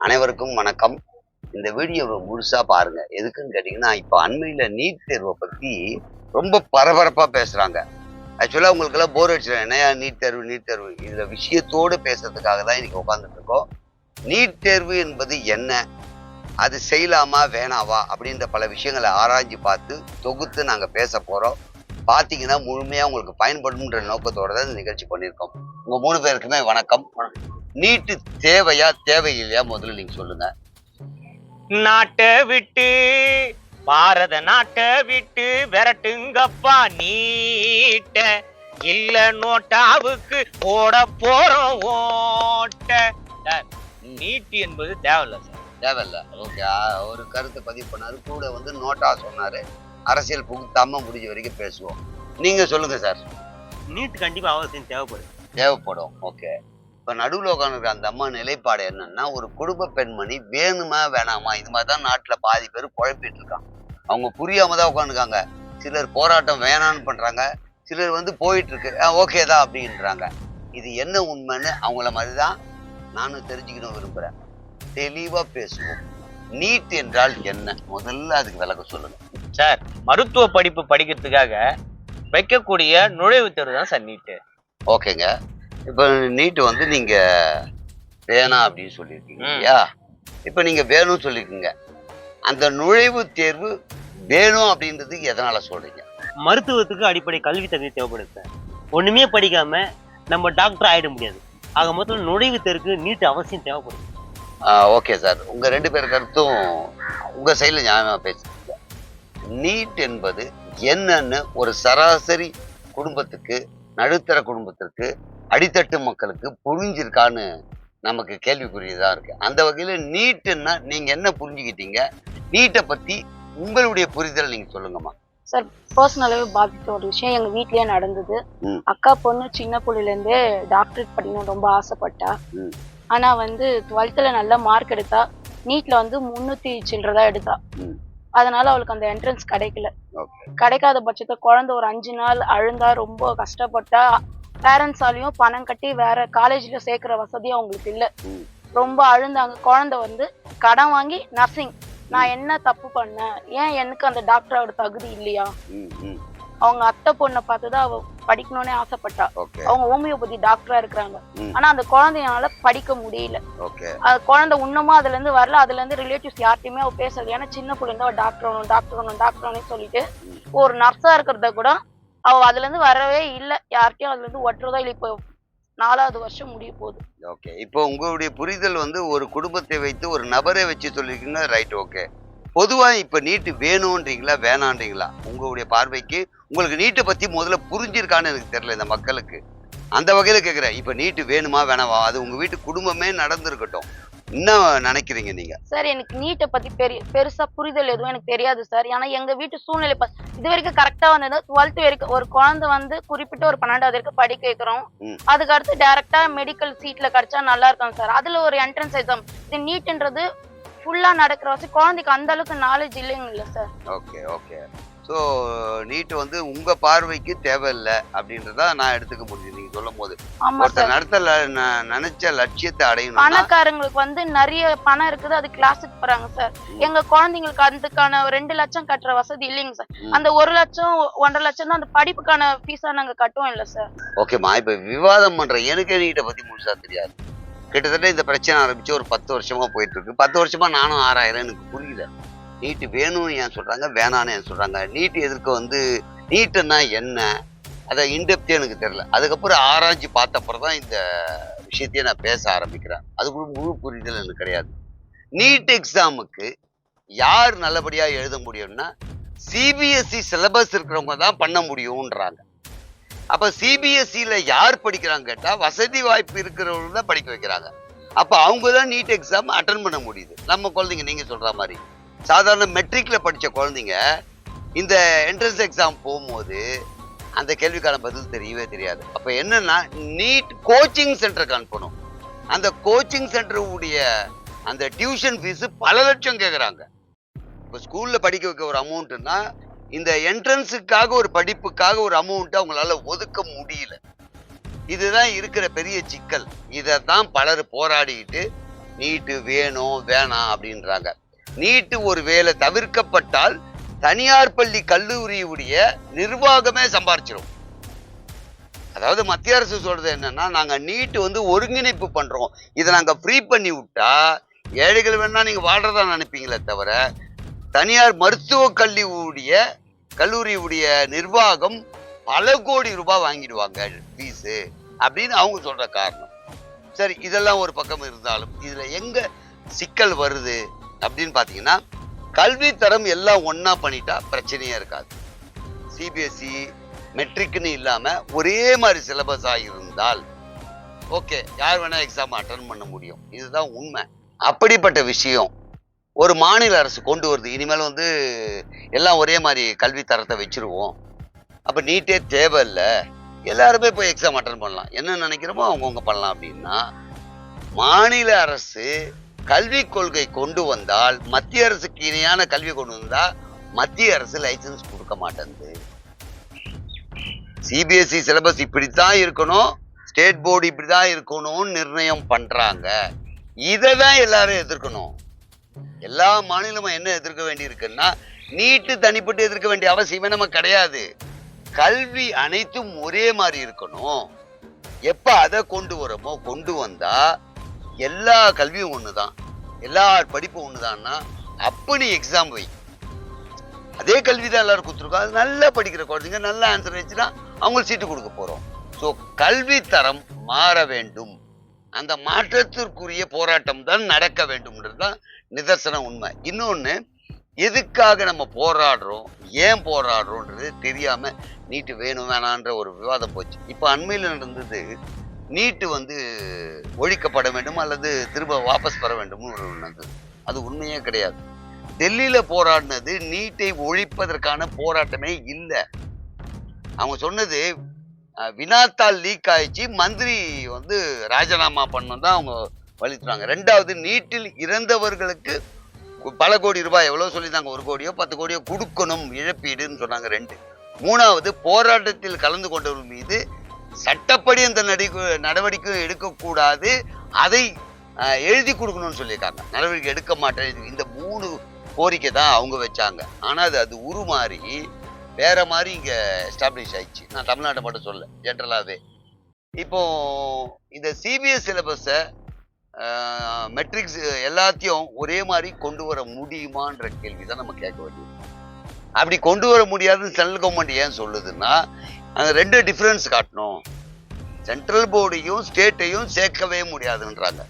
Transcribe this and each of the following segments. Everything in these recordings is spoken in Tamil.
அனைவருக்கும் வணக்கம். இந்த வீடியோவை முழுசா பாருங்க. எதுக்குன்னு கேட்டீங்கன்னா, இப்போ அண்மையில நீட் தேர்வை பத்தி ரொம்ப பரபரப்பா பேசுறாங்க. ஆக்சுவலா உங்களுக்கெல்லாம் போர் அடிச்சிடும். என்னையா நீட் தேர்வு, நீட் தேர்வு. இதுல விஷயத்தோடு பேசுறதுக்காக தான் இன்னைக்கு உட்காந்துட்டு இருக்கோம். நீட் தேர்வு என்பது என்ன? அது செய்யலாமா வேணாவா? அப்படின்ற பல விஷயங்களை ஆராய்ஞ்சு பார்த்து தொகுத்து நாங்க பேச போறோம். பார்த்தீங்கன்னா முழுமையா உங்களுக்கு பயன்படும்ன்ற நோக்கத்தோட தான் இந்த நிகழ்ச்சி பண்ணியிருக்கோம். உங்க 3 பேருக்குமே வணக்கம். நீட்டு தேவையா தேவையில்லையா முதல்ல நீங்க சொல்லுங்க. நாட்டை விட்டு பாரத நாட்டை விட்டு விரட்டுங்கப்பா நீட்ட இல்ல நோட்டாவுக்கு போட போறோம் ஓட்ட. சார், நீட் என்பது தேவையில்ல சார். தேவையில்ல. ஓகே. ஒரு கருத்தை பதிவு பண்ணாரு. கூட வந்து நோட்டா சொன்னாரு. அரசியல் புகுத்தாம முடிஞ்ச வரைக்கும் பேசுவோம். நீங்க சொல்லுங்க சார். நீட் கண்டிப்பா அவசியம் தேவைப்படுது. தேவைப்படும். ஓகே. இப்ப நடுவுல உட்காந்துருக்க அந்த அம்மா நிலைப்பாடு என்னன்னா, ஒரு குடும்ப பெண்மணி வேணுமா வேணாமா இது மாதிரிதான் நாட்டுல பாதி பேர் குழப்பிட்டு இருக்காங்க. அவங்க புரியாம தான் உட்காந்துருக்காங்க. சிலர் போராட்டம் வேணான்னு பண்றாங்க. சிலர் வந்து போயிட்டு இருக்கு ஓகே தான் அப்படின்றாங்க. இது என்ன உண்மைன்னு அவங்கள மாதிரிதான் நானும் தெரிஞ்சுக்கணும் விரும்புறேன். தெளிவா பேசுவோம். நீட் என்றால் என்ன? முதல்ல அதுக்கு விளக்கம் சொல்லுங்க. சார், மருத்துவ படிப்பு படிக்கிறதுக்காக வைக்கக்கூடிய நுழைவுத் தேர்வு தான் சார் நீட்டு. ஓகேங்க. இப்ப நீட் வந்து நீங்க வேணாம் அப்படின்னு சொல்லியிருக்கீங்க இல்லையா? இப்ப நீங்க வேணும்னு சொல்லிருக்கீங்க. அந்த நுழைவுத் தேர்வு வேணும் அப்படின்றதுக்கு எதனால சொல்றீங்க? மருத்துவத்துக்கு அடிப்படை கல்வி தகுதி தேவைப்படுது சார். ஒண்ணுமே படிக்காம நம்ம டாக்டர் ஆயிட முடியாது. ஆக மொத்தம் நுழைவுத் தேர்வுக்கு நீட் அவசியம் தேவைப்படுது. Okay sir. உங்க 2 பேர் கருத்தும் உங்க சைட்ல நியாயமா பேசுறீங்க. நீட் என்பது என்னன்னு ஒரு சராசரி குடும்பத்துக்கு, நடுத்தர குடும்பத்திற்கு, அடித்தட்டு மக்களுக்கு புரிஞ்சிருக்கான்னு நமக்கு கேள்விக்குரியதா இருக்கு. அந்த வகையில நீட்டுன்னா நீங்க என்ன புரிஞ்சுக்கிட்டீங்க? நீட்டை பத்தி உங்களுடைய புரிதல் நீங்க சொல்லுங்கம்மா. சார், பர்சனலாவே பாதித்த ஒரு விஷயம் எங்க வீட்லயே நடந்தது. அக்கா பொண்ணு சின்ன புள்ளையில இருந்தே டாக்டரேட் படிக்கணும் ரொம்ப ஆசைப்பட்டா. ஆனா வந்து 12th நல்ல மார்க் எடுத்தா. நீட்ல வந்து 300 சில்லறை தான் எடுத்தா. அதனால அவளுக்கு அந்த என்ட்ரன்ஸ் கிடைக்கல. கிடைக்காத பட்சத்தை குழந்தை ஒரு 5 நாள் அழுந்தா, ரொம்ப கஷ்டப்பட்டா. பேரண்ட்ஸாலையும் பணம் கட்டி வேற காலேஜ்ல சேர்க்கிற வசதி அவங்களுக்கு இல்ல. ரொம்ப அழுந்தாங்க. குழந்தை வந்து கடன் வாங்கி நர்சிங். நான் என்ன தப்பு பண்ணேன்? ஏன் எனக்கு அந்த டாக்டரோட தகுதி இல்லையா? அவங்க அத்தை பொண்ணை பார்த்துதான் அவ படிக்கணும்னே ஆசைப்பட்டா. அவங்க ஹோமியோபதி டாக்டரா இருக்கிறாங்க. ஆனா அந்த குழந்தையால படிக்க முடியல. அது குழந்தை இன்னமும் அதுல இருந்து வரல. அதுல இருந்து ரிலேட்டிவ்ஸ் யார்ட்டையுமே அவ பேசல. ஏன்னா சின்ன பிள்ளை இருந்து அவ டாக்டர் ஆகணும் டாக்டர் ஆகணும் டாக்டர் ஆகணும்னு சொல்லிட்டு ஒரு நர்ஸா இருக்கிறத கூட அவ அதுல இருந்து வரவே இல்லை. யார்கிட்டயும் அதுல இருந்து ஒட்டுறதோ இல்லை. இப்போ 4வது வருஷம் முடிய போகுது. ஓகே. இப்போ உங்களுடைய புரிதல் வந்து ஒரு குடும்பத்தை வைத்து ஒரு நபரை வச்சு சொல்லிருக்கீங்க. ரைட். ஓகே. பொதுவா இப்ப நீட்டு வேணும்ன்றீங்களா வேணான்றீங்களா? உங்களுடைய பார்வைக்கு உங்களுக்கு நீட்டை பத்தி முதல்ல புரிஞ்சிருக்கான்னு எனக்கு தெரியல இந்த மக்களுக்கு. அந்த வகையில கேக்குறேன். இப்ப நீட்டு வேணுமா வேணாவா? அது உங்க வீட்டு குடும்பமே நடந்திருக்கட்டும். என்ன நினைக்கிறீங்க நீங்க? சார், எனக்கு நீட்டை பத்தி பெருசா புரிதல் எதுவும் எனக்கு தெரியாது சார். ஏன்னா எங்க வீட்டு சூழ்நிலை இது வரைக்கும் கரெக்டா வந்தது. 12th வரைக்கும் ஒரு குழந்தை வந்து குறிப்பிட்ட ஒரு 12வது வரைக்கும் படிக்க வைக்கிறோம். அதுக்கு அடுத்து டைரக்டா மெடிக்கல் சீட்ல கிடைச்சா நல்லா இருக்கும் சார். அதுல ஒரு என்ட்ரன்ஸ் எக்ஸாம். இது நீட்ன்றது ஃபுல்லா நடக்கிற வச்சு குழந்தைக்கு அந்த அளவுக்கு நாலேஜ் இல்லைங்களா sir? Okay okay. So NEET வந்து உங்க பார்வைக்கு தேவையில்லை அப்படின்றத நான் எடுத்துக்க முடியும் நீங்க சொல்லும் போது. ஒருத்தர் நடத்த நினைச்ச லட்சியத்தை அடையணும். பணக்காரங்களுக்கு வந்து நிறைய பணம் இருக்குது, அது கிளாஸுக்கு போறாங்க சார். எங்க குழந்தைங்களுக்கு அதுக்கான 2 லட்சம் கட்டுற வசதி இல்லைங்க சார். அந்த 1 லட்சம் 1.5 லட்சம் தான் அந்த படிப்புக்கான ஃபீஸா நாங்க கட்டுவோம் இல்ல சார். ஓகேம்மா. இப்ப விவாதம் பண்ற எனக்கு நீட்டை பத்தி முழுசா தெரியாது. கிட்டத்தட்ட இந்த பிரச்சனை ஆரம்பிச்சு ஒரு 10 வருஷமா போயிட்டு இருக்கு. 10 வருஷமா நானும் ஆராயிரம். எனக்கு புரியல. நீட்டு வேணும்னு ஏன் சொல்றாங்க, வேணான்னு ஏன் சொல்றாங்க? நீட்டு எதற்கு வந்து நீட்டுன்னா என்ன? அதை இன்டெப்தே எனக்கு தெரியல. அதுக்கப்புறம் ஆராய்ச்சி பார்த்தப்பறம் தான் இந்த விஷயத்தையே நான் பேச ஆரம்பிக்கிறேன். அதுக்குள்ள முழு புரிதல் எனக்கு கிடையாது. நீட் எக்ஸாமுக்கு யார் நல்லபடியா எழுத முடியும்னா சிபிஎஸ்இ சிலபஸ் இருக்கிறவங்க தான் பண்ண முடியும்ன்றாங்க. அப்ப சிபிஎஸ்இல யார் படிக்கிறாங்க கேட்டா வசதி வாய்ப்பு இருக்கிறவங்க தான் படிக்க வைக்கிறாங்க. அப்ப அவங்க தான் நீட் எக்ஸாம் அட்டன் பண்ண முடியுது. நம்ம குழந்தைங்க நீங்க சொல்ற மாதிரி சாதாரண மெட்ரிக்ல படிச்ச குழந்தைங்க இந்த என்ட்ரன்ஸ் எக்ஸாம் போகும்போது அந்த கேள்விக்கான பதில் தெரியவே தெரியாது. அப்ப என்னன்னா நீட் கோச்சிங் சென்டருக்கு அனுப்பணும். அந்த கோச்சிங் சென்டருடைய அந்த டியூஷன் ஃபீஸ் பல லட்சம் கேட்குறாங்க. இப்போ ஸ்கூல்ல படிக்க வைக்க ஒரு அமௌண்ட்னா இந்த என்ட்ரன்ஸுக்காக ஒரு படிப்புக்காக ஒரு அமௌண்ட் அவங்களால ஒதுக்க முடியல. இதுதான் இருக்கிற பெரிய சிக்கல். இதைத்தான் பலர் போராடிக்கிட்டு நீட்டு வேணும் வேணாம் அப்படின்றாங்க. நீட்டு ஒரு வேளை தவிர்க்கப்பட்டால் தனியார் பள்ளி கல்லூரியுடைய நிர்வாகமே சம்பாரிச்சிடும். அதாவது மத்திய அரசு சொல்றது என்னன்னா, நாங்க நீட்டு ஒருங்கிணைப்பு பண்றோம், இதை நாங்க ஃப்ரீ பண்ணி விட்டா ஏழைகள் வேணா நீங்க வாழ்றதா நினைப்பீங்களே தவிர தனியார் மருத்துவக் கல்லூரியுடைய நிர்வாகம் பல கோடி ரூபாய் வாங்கிடுவாங்க ஃபீஸு அப்படின்னு அவங்க சொல்ற காரணம். சரி, இதெல்லாம் ஒரு பக்கம் இருந்தாலும் இதுல எங்க சிக்கல் வருது அப்படின்னு பாத்தீங்கன்னா, கல்வி தரம் எல்லாம் ஒன்னா பண்ணிட்டா பிரச்சனையே இருக்காது. சிபிஎஸ்இ மெட்ரிக்னு இல்லாம ஒரே மாதிரி சிலபஸா இருந்தால் ஓகே, யார் வேணா எக்ஸாம் அட்டன் பண்ண முடியும். இதுதான் உண்மை. அப்படிப்பட்ட விஷயம் ஒரு மாநில அரசு கொண்டு வருது. இனிமேல் எல்லாம் ஒரே மாதிரி கல்வி தரத்தை வச்சிருவோம், அப்ப நீட்டே தேவையில்லை, எல்லாருமே போய் எக்ஸாம் அட்டன் பண்ணலாம், என்ன நினைக்கிறோமோ அவங்கவுங்க பண்ணலாம் அப்படின்னா, மாநில அரசு கல்வி கொள்கை கொண்டு வந்தால், மத்திய அரசுக்கு இணையான கல்வி கொண்டு வந்தா மத்திய அரசு லைசன்ஸ் கொடுக்க மாட்டேங்குது. சிபிஎஸ்இ சிலபஸ் இப்படித்தான் இருக்கணும், ஸ்டேட் போர்டு இப்படிதான் இருக்கணும்னு நிர்ணயம் பண்றாங்க. இதை தான் எல்லாரும் எதிர்க்கணும். எல்லா மாநிலமும் என்ன எதிர்க்க வேண்டி இருக்குன்னா, நீட்டு தனிப்பட்டு எதிர்க்க வேண்டிய அவசியமே நமக்கு கிடையாது. கல்வி அனைத்தும் ஒரே மாதிரி இருக்கணும். எப்ப அதை கொண்டு வந்தா எல்லா கல்வியும் ஒண்ணுதான், எல்லா படிப்பும் ஒண்ணுதான்னா அப்ப நீ எக்ஸாம் வை. அதே கல்விதான் எல்லாரும் கொடுத்துருக்கோம், அது நல்லா படிக்கிற குழந்தைங்க நல்ல ஆன்சர் வச்சுன்னா அவங்களுக்கு சீட்டு கொடுக்க போறோம். ஸோ கல்வி தரம் மாற வேண்டும். அந்த மாற்றத்திற்குரிய போராட்டம் தான் நடக்க வேண்டும்ன்றது தான் நிதர்சன உண்மை. இன்னொன்னு, எதுக்காக நம்ம போராடுறோம், ஏன் போராடுறோன்றது தெரியாம நீட்டு வேணும் வேணான்ற ஒரு விவாதம் போச்சு. இப்ப அண்மையில் நடந்தது, நீட்டு ஒழிக்கப்பட வேண்டும் அல்லது திரும்ப வாபஸ் பெற வேண்டும்னு ஒரு நடந்தது. அது உண்மையே கிடையாது. டெல்லியில போராடினது நீட்டை ஒழிப்பதற்கான போராட்டமே இல்லை. அவங்க சொன்னது வினாத்தாள் லீக் ஆயிடுச்சு, மந்திரி ராஜினாமா பண்ணணும் தான் அவங்க வலித்துறாங்க. ரெண்டாவது, நீட்டில் இறந்தவர்களுக்கு பல கோடி ரூபாய், எவ்வளவு சொல்லியிருந்தாங்க, 1 கோடியோ 10 கோடியோ கொடுக்கணும் இழப்பீடுன்னு சொன்னாங்க. 2. மூணாவது, போராட்டத்தில் கலந்து கொண்டவர்கள் மீது சட்டப்படி அந்த நடவடிக்கை எடுக்கக்கூடாது, அதை எழுதி கொடுக்கணும்னு சொல்லியிருக்காங்க. நடவடிக்கை எடுக்க மாட்டேன். இந்த 3 கோரிக்கை தான் அவங்க வச்சாங்க. ஆனா அது உருமாறி வேற மாதிரி இங்க எஸ்டாப்ளிஷ் ஆயிடுச்சு. நான் தமிழ்நாட்டை மட்டும் சொல்ல, ஜென்ரலாவே இப்போ இந்த சிபிஎஸ் சிலபஸை மெட்ரிக்ஸ் எல்லாத்தையும் ஒரே மாதிரி கொண்டு வர முடியுமான்ற கேள்விதான் நம்ம கேட்க வேண்டியது. அப்படி கொண்டு வர முடியாதுன்னு சென்ட்ரல் கவர்மெண்ட் ஏன் சொல்லுதுன்னா, அங்க 2 டிஃபரன்ஸ் காட்டணும். சென்ட்ரல் போர்டையும் ஸ்டேட்டையும் சேர்க்கவே முடியாதுன்றாங்க.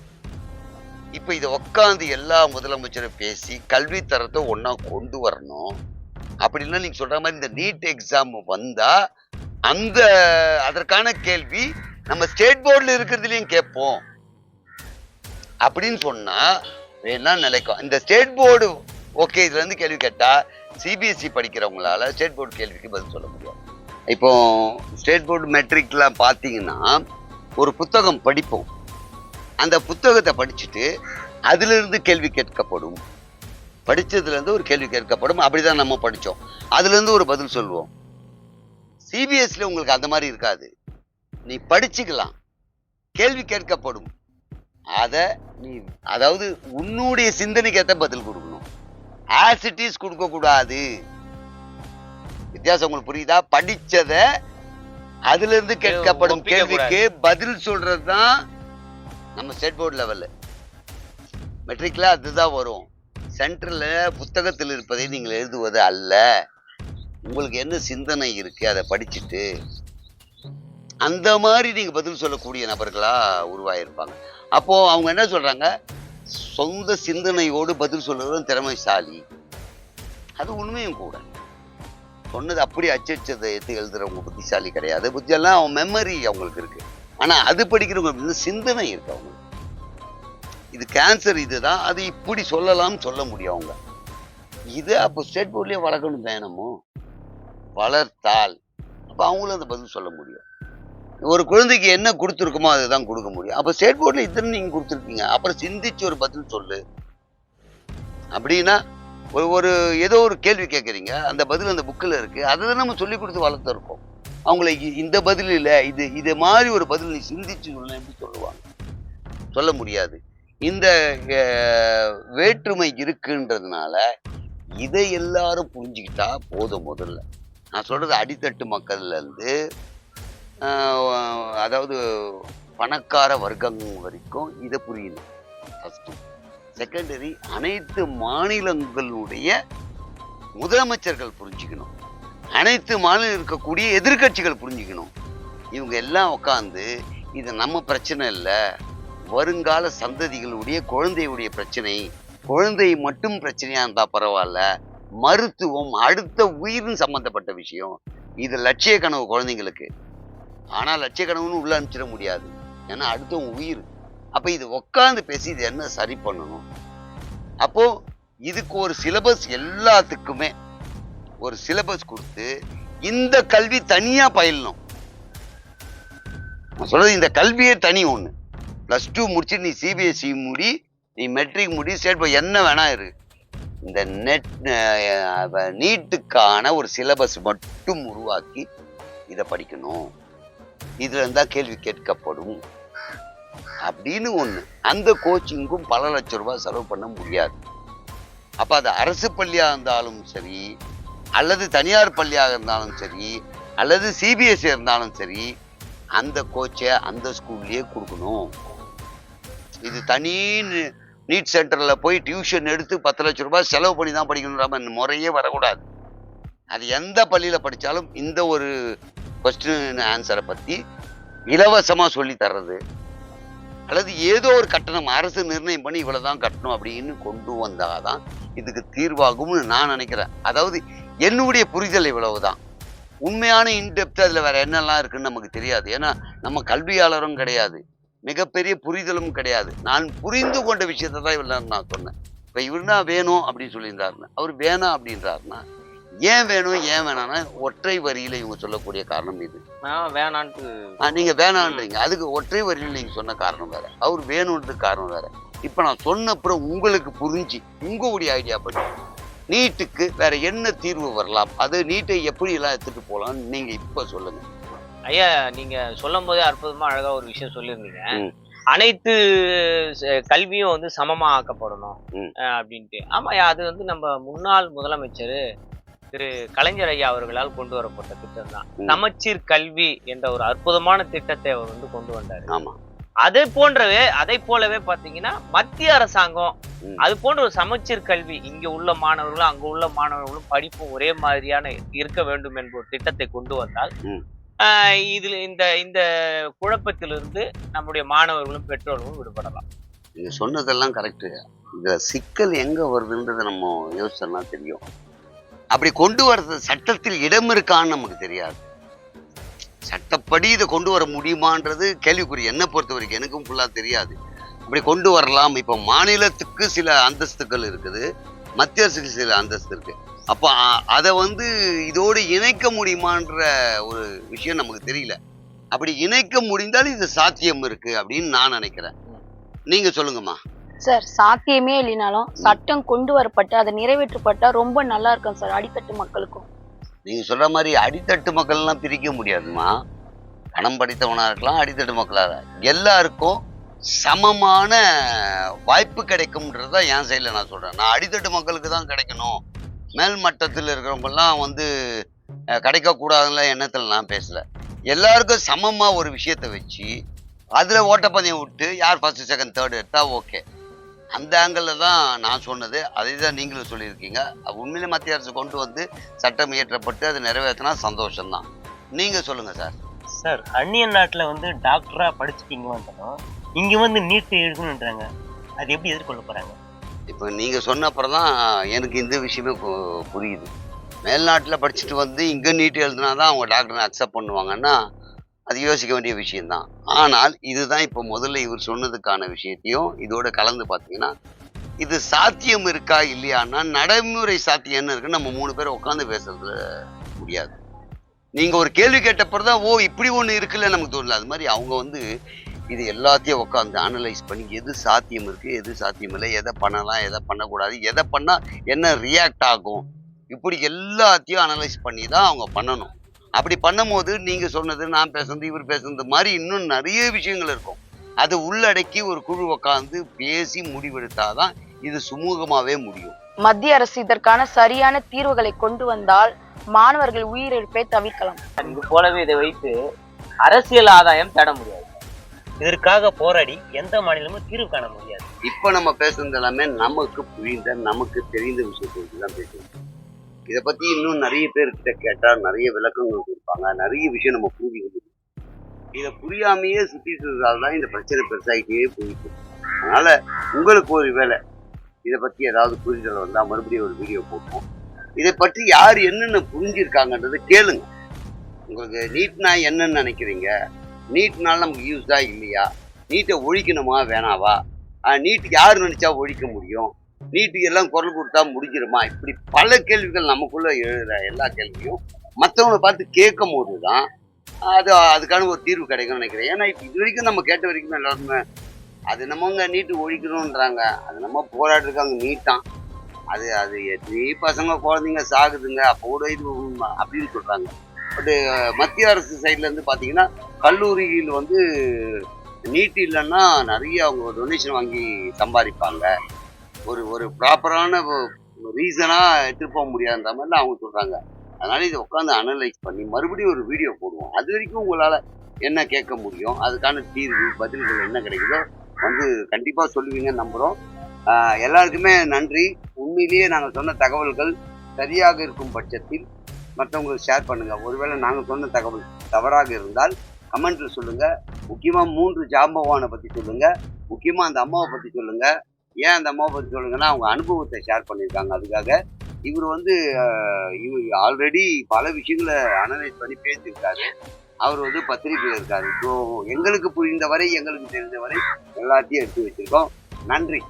இப்ப இதை உட்காந்து எல்லா முதலமைச்சரும் பேசி கல்வி தரத்தை ஒன்னா கொண்டு வரணும். அப்படின்னா நீங்க சொல்ற மாதிரி இந்த நீட் எக்ஸாம் வந்தா அதற்கான கேள்வி நம்ம ஸ்டேட் போர்டுல இருக்கிறதுலயும் கேட்போம் அப்படின்னு சொன்னா வேணா நிலைக்கும். இந்த ஸ்டேட் போர்டு ஓகே, இதுல இருந்து கேள்வி கேட்டா சிபிஎஸ்இ படிக்கிறவங்களால ஸ்டேட் போர்டு கேள்விக்கு பதில் சொல்ல முடியும். இப்போ ஸ்டேட் போர்டு மெட்ரிக்லாம் பார்த்தீங்கன்னா ஒரு புத்தகம் படிப்போம், அந்த புத்தகத்தை படிச்சுட்டு அதுல இருந்து கேள்வி கேட்கப்படும், படிச்சதுல இருந்து ஒரு கேள்வி கேட்கப்படும். அப்படிதான் நம்ம படிச்சோம், அதுல இருந்து ஒரு பதில் சொல்லுவோம். சிபிஎஸ்ல உங்களுக்கு அந்த மாதிரி இருக்காது. நீ படிச்சுக்கலாம், கேள்வி கேட்கப்படும், அதாவது உன்னுடைய சிந்தனைக்கு ஏற்ற பதில் கொடுக்கணும். ஆஸ் இட் இஸ் கொடுக்க கூடாது. வித்தியாசம் உங்களுக்கு புரியுதா? படிச்சத அதுல இருந்து கேட்கப்படும் கேள்விக்கு பதில் சொல்றதுதான் நம்ம ஸ்டேட் போர்டு லெவல்ல. மெட்ரிக்ல அதுதான் வரும். சென்டர்ல புத்தகத்தில் இருப்பதை நீங்கள் எழுதுவது அல்ல, உங்களுக்கு என்ன சிந்தனை இருக்கு அதை படிச்சுட்டு அந்த மாதிரி நீங்க பதில் சொல்லக்கூடிய நபர்களா உருவாயிருப்பாங்க. அப்போ அவங்க என்ன சொல்றாங்க, சொந்த சிந்தனையோடு பதில் சொல்றதும் திறமைசாலி. அது உண்மையும் கூட. சொன்னது அப்படி அச்சதை எடுத்து எழுதுறவங்க புத்திசாலி கிடையாது. புத்தியெல்லாம் அவங்க மெமரி அவங்களுக்கு இருக்கு. ஆனா அது படிக்கிறவங்க சிந்தனை இருக்கு அவங்களுக்கு. இது கேன்சர், இதுதான், அது இப்படி சொல்லலாம் சொல்ல முடியும் அவங்க. இது அப்போ ஸ்டேட் போர்ட்லயே வளர்க்கணும் வேணுமோ, வளர்த்தால் அப்ப அவங்களும் அந்த பதில் சொல்ல முடியும். ஒரு குழந்தைக்கு என்ன கொடுத்துருக்குமோ அதுதான் கொடுக்க முடியும். அப்ப ஸ்டேட் போர்ட்ல இத்தனை நீங்க கொடுத்துருக்கீங்க, அப்புறம் சிந்திச்சு ஒரு பதில் சொல்லு அப்படின்னா, ஒரு ஏதோ ஒரு கேள்வி கேட்குறீங்க, அந்த பதில் அந்த புக்கில் இருக்கு, அதை நம்ம சொல்லி கொடுத்து வளர்த்துருக்கோம். அவங்கள இந்த பதில் இல்லை, இது மாதிரி ஒரு பதில் நீ சிந்திச்சு சொல்ல எப்படி சொல்லுவாங்க? சொல்ல முடியாது. இந்த வேற்றுமை இருக்குன்றதுனால இதை எல்லாரும் புரிஞ்சுக்கிட்டா போதும். முதல்ல நான் சொல்றது அடித்தட்டு மக்கள்ல இருந்து அதாவது பணக்கார வர்க்கம் வரைக்கும் இதை புரியணும். ஃபர்ஸ்ட். செகண்டரி, அனைத்து மாநிலங்களுடைய முதலமைச்சர்கள் புரிஞ்சுக்கணும், அனைத்து மாநிலம் இருக்கக்கூடிய எதிர்கட்சிகள் புரிஞ்சுக்கணும். இவங்க எல்லாம் உட்காந்து இது நம்ம பிரச்சனை இல்லை, வருங்கால சந்ததிகளுடைய குழந்தையுடைய பிரச்சனை, குழந்தை மட்டும் பிரச்சனையா இருந்தா பரவாயில்ல, மருத்துவம் அடுத்த உயிரின் சம்பந்தப்பட்ட விஷயம், இது லட்சிய கனவு குழந்தைங்களுக்கு. ஆனா லட்சிய கனவுன்னு உள்ள அனுப்பிச்சிட முடியாது, ஏன்னா அடுத்தவங்க உயிர். அப்ப இது உட்காந்து பேசி இது என்ன சரி பண்ணணும். அப்போ இதுக்கு ஒரு சிலபஸ், எல்லாத்துக்குமே ஒரு சிலபஸ் கொடுத்து இந்த கல்வி தனியா பயிலணும். நான் சொல்றது இந்த கல்வியே தனி ஒண்ணு. +2 முடிச்சு நீ சிபிஎஸ்சி முடி, நீ மெட்ரிக் முடி, ஸ்டேட் போய் என்ன வேணா இரு, இந்த நீட்டுக்கான ஒரு சிலபஸ் மட்டும் உருவாக்கி இதை படிக்கணும், இதுல இருந்தா கேள்வி கேட்கப்படும் அப்படின்னு ஒண்ணு. அந்த கோச்சிங்கும் பல லட்சம் ரூபாய் செலவு பண்ண முடியாது. அப்ப அது அரசு பள்ளியா இருந்தாலும் சரி, அல்லது தனியார் பள்ளியாக இருந்தாலும் சரி, அல்லது சிபிஎஸ்சி இருந்தாலும் சரி, அந்த கோச்சை அந்த ஸ்கூல்லையே கொடுக்கணும். இது தனி நீட் சென்டர்ல போய் டியூஷன் எடுத்து 10 லட்சம் ரூபாய் செலவு பண்ணி தான் படிக்கணுன்ற முறையே வரக்கூடாது. அது எந்த பள்ளியில படிச்சாலும் இந்த ஒரு கொஸ்டின் ஆன்சரை பத்தி இலவசமா சொல்லி தர்றது, அல்லது ஏதோ ஒரு கட்டணம் அரசு நிர்ணயம் பண்ணி இவ்வளவுதான் கட்டணும் அப்படின்னு கொண்டு வந்தாதான் இதுக்கு தீர்வாகும்னு நான் நினைக்கிறேன். அதாவது என்னுடைய புரிதல் இவ்வளவுதான். உண்மையான இன்டெப்த் அதுல வேற என்னெல்லாம் இருக்குன்னு நமக்கு தெரியாது. ஏன்னா நம்ம கல்வியாளரும் கிடையாது, மிகப்பெரிய புரிதலும் கிடையாது. நான் புரிந்து கொண்ட விஷயத்தை தான் இவ்வளவு நான் சொன்னேன். இப்ப இவருனா வேணும் அப்படின்னு சொல்லியிருந்தாருன்னா, அவர் வேணாம் அப்படின்றாருன்னா ஏன் வேணும் ஏன் வேணாம்னா ஒற்றை வரியில இவங்க சொல்லக்கூடிய காரணம் இது. வேணான்ட்டு நீங்க வேணான்றீங்க, அதுக்கு ஒற்றை வரியில நீங்க சொன்ன காரணம் வேற, அவர் வேணும்ன்றது காரணம் வேற. இப்ப நான் சொன்ன அப்புறம் உங்களுக்கு புரிஞ்சு உங்களுடைய ஐடியா பண்ணி நீட்டுக்கு வேற என்ன தீர்வு வரலாம், அது நீட்டை எப்படி எல்லாம் எடுத்துட்டு போலாம் நீங்க இப்ப சொல்லுங்க. ஐயா, நீங்க சொல்லும் போதே அற்புதமா அழகா ஒரு விஷயம் சொல்லியிருந்தீங்க. அனைத்து கல்வியும் வந்து சமமா ஆக்கப்படணும் அப்படின்ட்டு. ஆமா, அது வந்து நம்ம முன்னாள் முதலமைச்சர் திரு கலைஞர் ஐயா அவர்களால் கொண்டு வரப்பட்ட திட்டம் தான். சமச்சீர் கல்வி என்ற ஒரு அற்புதமான திட்டத்தை அவர் வந்து கொண்டு வந்தாரு. ஆமா, அதை போலவே பாத்தீங்கன்னா மத்திய அரசாங்கம் அது போன்ற ஒரு சமச்சீர் கல்வி, இங்க உள்ள மாணவர்களும் அங்க உள்ள மாணவர்களும் படிப்பும் ஒரே மாதிரியான இருக்க வேண்டும் என்ற ஒரு திட்டத்தை கொண்டு வந்தால் இதுல இந்த குழப்பத்திலிருந்து நம்முடைய மாணவர்களும் பெற்றோர்களும் விடுபடலாம். நீங்க சொன்னதெல்லாம் கரெக்டு. இந்த சிக்கல் எங்க வருதுன்றது நம்ம யோசிச்சோம்னா தெரியும். அப்படி கொண்டு வர்றது சட்டத்தில் இடம் இருக்கான்னு நமக்கு தெரியாது. சட்டப்படி இதை கொண்டு வர முடியுமான்றது கேள்விக்குறி. என்னை பொறுத்த வரைக்கும் எனக்கும் ஃபுல்லா தெரியாது. அப்படி கொண்டு வரலாம். இப்போ மாநிலத்துக்கு சில அந்தஸ்துகள் இருக்குது, மத்திய அரசுக்கு சில அந்தஸ்து இருக்கு. அப்போ அதை வந்து இதோடு இணைக்க முடியுமான்ற ஒரு விஷயம் நமக்கு தெரியல. அப்படி இணைக்க முடிந்தால் இது சாத்தியம் இருக்கு அப்படின்னு நான் நினைக்கிறேன். நீங்க சொல்லுங்கம்மா. சார், சாத்தியமே இல்லைனாலும் சட்டம் கொண்டு வரப்பட்டு அதை நிறைவேற்றப்பட்டா ரொம்ப நல்லா இருக்கும் சார் அடித்தட்டு மக்களுக்கும். நீங்க சொல்ற மாதிரி அடித்தட்டு மக்கள் எல்லாம் பிரிக்க முடியாதுமா. பணம் படித்தவனா இருக்கலாம், அடித்தட்டு மக்களா எல்லாருக்கும் சமமான வாய்ப்பு கிடைக்கும்ன்றத என் சைட்ல நான் சொல்றேன். நான் அடித்தட்டு மக்களுக்கு தான் கிடைக்கணும், மேல் மட்டத்தில் இருக்கிறவங்க எல்லாம் வந்து கிடைக்க கூடாதுன்ற எண்ணத்துல நான் பேசல. எல்லாருக்கும் சமமா ஒரு விஷயத்த வச்சு அதுல ஓட்டப்பந்தயம் விட்டு யார் ஃபர்ஸ்ட் செகண்ட் தேர்ட் எடுத்தா ஓகே. அந்த ஆங்கிள் தான் நான் சொன்னது. அதை தான் நீங்களும் சொல்லியிருக்கீங்க. உண்மையிலே மத்திய அரசு கொண்டு வந்து சட்டம் இயற்றப்பட்டு அது நிறைவேற்றினா சந்தோஷம்தான். நீங்க சொல்லுங்க சார். சார், அந்நிய நாட்டுல வந்து டாக்டரா படிச்சுட்டு இங்க வந்தாலும் இங்க வந்து நீட்டு எழுதணுன்றாங்க, அது எப்படி எதிர்கொள்ள போறாங்க? இப்போ நீங்க சொன்ன அப்புறம் தான் எனக்கு இந்த விஷயமே புரியுது. மேல்நாட்டில் படிச்சுட்டு வந்து இங்கே நீட்டு எழுதுனாதான் அவங்க டாக்டரை அக்செப்ட் பண்ணுவாங்கன்னா அது யோசிக்க வேண்டிய விஷயம்தான். ஆனால் இதுதான் இப்போ முதல்ல இவர் சொன்னதுக்கான விஷயத்தையும் இதோட கலந்து பார்த்தீங்கன்னா இது சாத்தியம் இருக்கா இல்லையான்னா நடைமுறை சாத்தியம்னு இருக்குன்னு நம்ம 3 பேர் உட்காந்து பேசுறது முடியாது. நீங்கள் ஒரு கேள்வி கேட்டப்பறம் தான் ஓ இப்படி ஒன்று இருக்குல்ல நமக்கு தோணல. அது மாதிரி அவங்க வந்து இது எல்லாத்தையும் உட்காந்து அனலைஸ் பண்ணி எது சாத்தியம் இருக்குது, எது சாத்தியம் இல்லை, எதை பண்ணலாம், எதை பண்ணக்கூடாது, எதை பண்ணால் என்ன ரியாக்ட் ஆகும், இப்படி எல்லாத்தையும் அனலைஸ் பண்ணி தான் அவங்க பண்ணணும். அப்படி பண்ணும் போது நீங்கள் சொன்னது, நான் பேசுனது, இவர் பேசுனது மாதிரி இன்னும் நிறைய விஷயங்கள் இருக்கும். அதை உள்ளடக்கி ஒரு குழு உட்காந்து பேசி முடிவெடுத்தாதான் இது சுமூகமாவே முடியும். மத்திய அரசு இதற்கான சரியான தீர்வுகளை கொண்டு வந்தால் மாணவர்கள் உயிரிழப்பை தவிர்க்கலாம். இது போலவே இதை வைத்து அரசியல் ஆதாயம் தேட முடியாது. இதற்காக போராடி எந்த மாநிலமும் தீர்வு காண முடியாது. இப்ப நம்ம பேசுறது எல்லாமே நமக்கு புரிந்த நமக்கு தெரிந்த விஷயத்தை தான் பேசுவோம். இதை பத்தி இன்னும் நிறைய பேர்கிட்ட கேட்டா நிறைய விளக்கங்கள் கொடுப்பாங்க, நிறைய விஷயம் நம்ம புரிஞ்சுக்க முடியும். இதை புரியாமையே சுத்திட்டு இருக்கிறதால தான் இந்த பிரச்சனை பெருசாகிட்டே போயிட்டு. அதனால உங்களுக்கு ஒரு வேலை இதை பத்தி ஏதாவது புரிதல் வந்தா மறுபடியும் ஒரு வீடியோ போட்டோம். இதை பற்றி யார் என்னென்ன புரிஞ்சிருக்காங்கன்றதை கேளுங்க. உங்களுக்கு நீட்னா என்னன்னு நினைக்கிறீங்க? நீட்னால நமக்கு யூஸா இல்லையா? நீட்டை ஒழிக்கணுமா வேணாவா? நீட்டுக்கு யார் நினைச்சா ஒழிக்க முடியும்? நீட்டுக்கு எல்லாம் குரல் கொடுத்தா முடிஞ்சிருமா? இப்படி பல கேள்விகள் நமக்குள்ள எழுதுற எல்லா கேள்வியும் மற்றவங்களை பார்த்து கேட்கும் போது தான் அதுக்கான ஒரு தீர்வு கிடைக்கும்னு நினைக்கிறேன். ஏன்னா இப்போ இது வரைக்கும் நம்ம கேட்ட வரைக்கும் எல்லாருமே அது நம்மங்க நீட்டு ஒழிக்கணும்ன்றாங்க, அது நம்ம போராட்டிருக்காங்க நீட்டான், அது எத்தனை பசங்க குழந்தைங்க சாகுதுங்க, அப்போ கூட இது அப்படின்னு சொல்றாங்க. பட் மத்திய அரசு சைட்ல இருந்து பார்த்தீங்கன்னா கல்லூரியில் வந்து நீட் இல்லைன்னா நிறைய அவங்க டொனேஷன் வாங்கி சம்பாதிப்பாங்க, ஒரு ப்ராப்பரான ரீசனா எடுத்துட்டு போக முடியாதுன்ற மாதிரி அவங்க சொல்றாங்க. அதனால இதை உட்காந்து அனலைஸ் பண்ணி மறுபடியும் ஒரு வீடியோ போடுவோம். அது வரைக்கும் உங்களால என்ன கேட்க முடியும், அதுக்கான தீர்வு பதில்கள் என்ன கிடைக்குதோ வந்து கண்டிப்பா சொல்லுவீங்கன்னு நம்புறோம். எல்லாருக்குமே நன்றி. உண்மையிலேயே நாங்கள் சொன்ன தகவல்கள் சரியாக இருக்கும் பட்சத்தில் மற்றவங்களுக்கு ஷேர் பண்ணுங்க. ஒருவேளை நாங்கள் சொன்ன தகவல் தவறாக இருந்தால் கமெண்ட்ல சொல்லுங்க. முக்கியமா 3 ஜாம்பவானை பத்தி சொல்லுங்க, முக்கியமா அந்த அம்மாவை பத்தி சொல்லுங்க. ஏன் அந்த அம்மாவை பத்தி சொல்லுங்கன்னா அவங்க அனுபவத்தை ஷேர் பண்ணியிருக்காங்க. அதுக்காக இவர் ஆல்ரெடி பல விஷயங்களை அனலைஸ் பண்ணி பேசியிருக்காரு. அவர் பத்திரிகையில் இருக்காரு. ஸோ எங்களுக்கு புரிந்த வரை எங்களுக்கு தெரிந்த வரை எல்லாத்தையும் எடுத்து வச்சிருக்கோம். நன்றி.